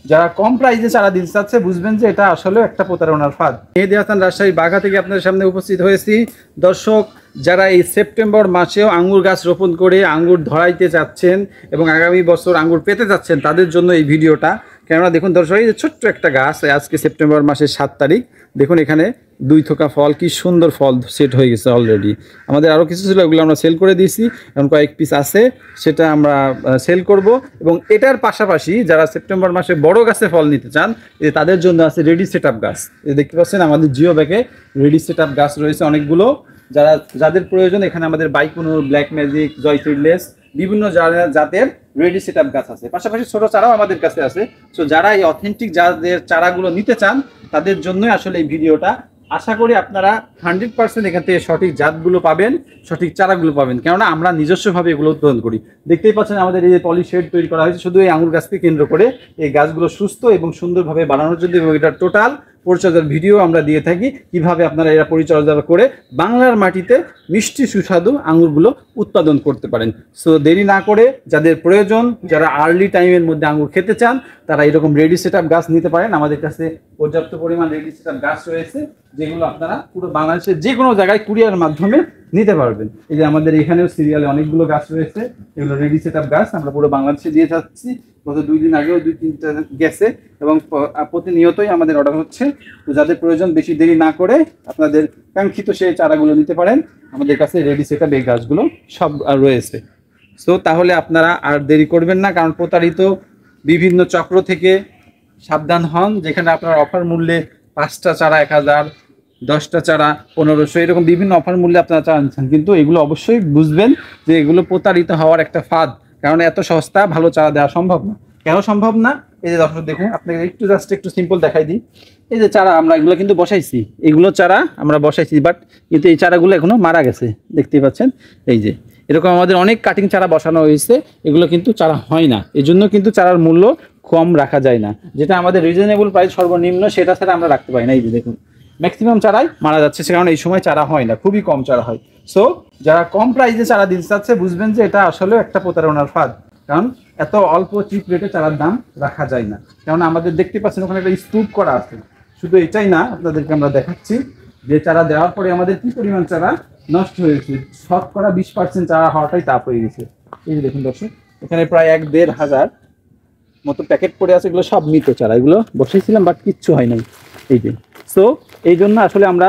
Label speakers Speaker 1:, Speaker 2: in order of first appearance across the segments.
Speaker 1: যারা কম প্রাইসে চারা দিতে চাচ্ছে বুঝবেন যে এটা আসলে একটা প্রতারণার ফাঁদ। মেহেদী হাসান রাজশাহী বাঘা থেকে আপনাদের সামনে উপস্থিত হয়েছি। দর্শক, যারা এই সেপ্টেম্বর মাসেও আঙ্গুর গাছ রোপণ করে আঙ্গুর ধরাইতে যাচ্ছেন এবং আগামী বছর আঙ্গুর পেতে যাচ্ছেন তাদের জন্য এই ভিডিওটা। কেননা দেখুন দর্শক, এই যে ছোট্ট একটা গাছ, আজকে সেপ্টেম্বর মাসের 7 তারিখ, দেখুন এখানে 2 থোকা ফল, কি সুন্দর ফল সেট হয়ে গেছে অলরেডি। আমাদের আরও কিছু ছিল, ওগুলো আমরা সেল করে দিয়েছি, এখন কয়েক পিস আছে, সেটা আমরা সেল করব। এবং এটার পাশাপাশি যারা সেপ্টেম্বর মাসে বড় গাছে ফল নিতে চান, তাদের জন্য আছে রেডি সেট আপ গাছ। দেখতে পাচ্ছেন আমাদের জিও ব্যাগে রেডি সেট আপ গাছ রয়েছে অনেকগুলো। যাদের প্রয়োজন, এখানে আমাদের বাইকুনুর, ব্ল্যাক ম্যাজিক, জয় সিডলেস, বিভিন্ন জাতের রেডি সেট আপ গাছ আছে। পাশাপাশি ছোট চারাও আমাদের কাছে আছে। সো যারা এই অথেন্টিক যাদের চারাগুলো নিতে চান তাদের জন্যই আসলে এই ভিডিওটা। আশা করি আপনারা 100% এখান থেকে সঠিক জাতগুলো পাবেন, সঠিক চারাগুলো পাবেন, কেননা আমরা নিজস্বভাবে এগুলো উৎপাদন করি। দেখতেই পাচ্ছেন আমাদের এই যে পলি শেড তৈরি করা হয়েছে শুধু এই আঙুর গাছকে কেন্দ্র করে, এই গাছগুলো সুস্থ এবং সুন্দরভাবে বানানোর জন্য। এবং এটা টোটাল পরিচর্যার ভিডিও আমরা দিয়ে থাকি, কিভাবে আপনারা এরা পরিচর্যা করে বাংলার মাটিতে মিষ্টি সুস্বাদু আঙুরগুলো উৎপাদন করতে পারেন। সো দেরি না করে যাদের প্রয়োজন, যারা আর্লি টাইমের মধ্যে আঙুর খেতে চান, তারা এরকম রেডি সেট আপ গাছ নিতে পারেন। আমাদের কাছে পর্যাপ্ত পরিমাণ রেডি সেট আপ গাছ রয়েছে, যেগুলো আপনারা পুরো বাংলাদেশের যে কোনো জায়গায় কুরিয়ার মাধ্যমে নিতে পারবেন। এই যে আমাদের এখানেও সিরিয়ালে অনেকগুলো গাছ রয়েছে, এগুলো রেডি সেট আপ গাছ আমরা পুরো বাংলাদেশে দিয়ে যাচ্ছি। গত 2 দিন আগেও 2-3টা গেছে এবং প্রতিনিয়তই আমাদের অর্ডার হচ্ছে। তো যাদের প্রয়োজন, বেশি দেরি না করে আপনাদের কাঙ্ক্ষিত সেই চারাগুলো নিতে পারেন। আমাদের কাছে রেডি সেট আপ এই গাছগুলো সব রয়েছে। সো তাহলে আপনারা আর দেরি করবেন না, কারণ প্রতারিত বিভিন্ন চক্র থেকে সাবধান হন, যেখানে আপনার অফার মূল্যে 5টা চারা 1000, 10টা চারা 1500, এরকম বিভিন্ন অফার মূল্যে আপনারা চারা নিচ্ছেন। কিন্তু এগুলো অবশ্যই বুঝবেন যে এগুলো প্রতারিত হওয়ার একটা ফাঁদ, কারণ এত সস্তা ভালো চারা দেওয়া সম্ভব না। কেন সম্ভব না? এই যে দর্শক দেখুন, আপনাকে একটু সিম্পল দেখাই দিই। এই যে চারা আমরা এগুলো কিন্তু বসাইছি, এগুলো চারা আমরা বসাইছি, বাট কিন্তু এই চারাগুলো এখনো মারা গেছে, দেখতেই পাচ্ছেন। এই যে এরকম আমাদের অনেক কাটিং চারা বসানো হয়েছে, এগুলো কিন্তু চারা হয় না। এই জন্য কিন্তু চারার মূল্য কম রাখা যায় না, যেটা আমাদের রিজনেবল প্রাইস সর্বনিম্ন সেটা ছাড়া আমরা রাখতে পারি না। এই যে দেখুন, ম্যাক্সিমাম চারাই মারা যাচ্ছে, সে কারণে এই সময় চারা হয় না, খুবই কম চারা হয়। সো যারা কম প্রাইসে চারা দিতে চাচ্ছে বুঝবেন যে এটা আসলে একটা প্রতারণার ফাঁদ, কারণ এত অল্প চিপ রেটে চারার দাম রাখা যায় না। কারণ আমাদের দেখতে পাচ্ছেন ওখানে একটা স্তূপ করা আছে। শুধু এটাই না, আপনাদেরকে আমরা দেখাচ্ছি যে চারা দেওয়ার পরে আমাদের কি পরিমাণ চারা নষ্ট হয়েছে। শতকরা 20% চারা হওয়াটাই তাপ হয়ে গেছে। এই যে দেখুন দর্শক, এখানে প্রায় 1-1.5 হাজার মতো প্যাকেট পড়ে আছে, এগুলো সব মৃত চারা, এগুলো বসেছিলাম বাট কিচ্ছু হয় নাই। এই যে সো এই জন্য আসলে আমরা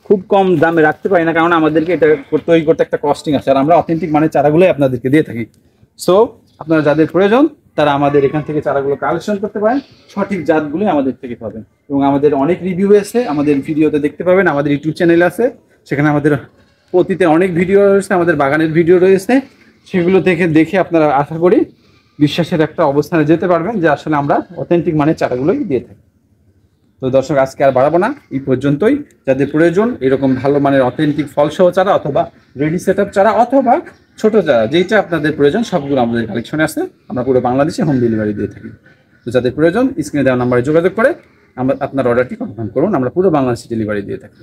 Speaker 1: খুব কম দামে রাখতে পারি না, কারণ আমাদেরকে এটা তৈরি করতে একটা কস্টিং আছে, আর আমরা অথেন্টিক মানে চারাগুলোই আপনাদেরকে দিয়ে থাকি। সো আপনারা যাদের প্রয়োজন তারা আমাদের এখান থেকে চারাগুলো কালেকশন করতে পারেন, সঠিক জাতগুলোই আমাদের থেকে পাবেন। এবং আমাদের অনেক রিভিউ আছে, আমাদের ভিডিওতে দেখতে পাবেন। আমাদের ইউটিউব চ্যানেল আছে, সেখানে আমাদের অতীতে অনেক ভিডিও রয়েছে, আমাদের বাগানের ভিডিও রয়েছে, সেগুলো দেখে আপনারা আশা করি বিশ্বাসের একটা অবস্থানে যেতে পারবেন যে আসলে আমরা অথেন্টিক মানে চারাগুলোই দিয়ে থাকি। তো দর্শক, আজকে আর বাড়াবো না, এই পর্যন্তই। যাদের প্রয়োজন এরকম ভালো মানের অথেন্টিক ফলসহ চারা, অথবা রেডি সেট আপ চারা, অথবা ছোট চারা, যেইটা আপনাদের প্রয়োজন সবগুলো আমাদের কালেকশনে আছে। আমরা পুরো বাংলাদেশে হোম ডেলিভারি দিয়ে থাকি। তো যাদের প্রয়োজন স্ক্রিনে দেওয়া নাম্বারে যোগাযোগ করে আপনার অর্ডারটি কনফার্ম করুন, আমরা পুরো বাংলাদেশে ডেলিভারি দিয়ে থাকি।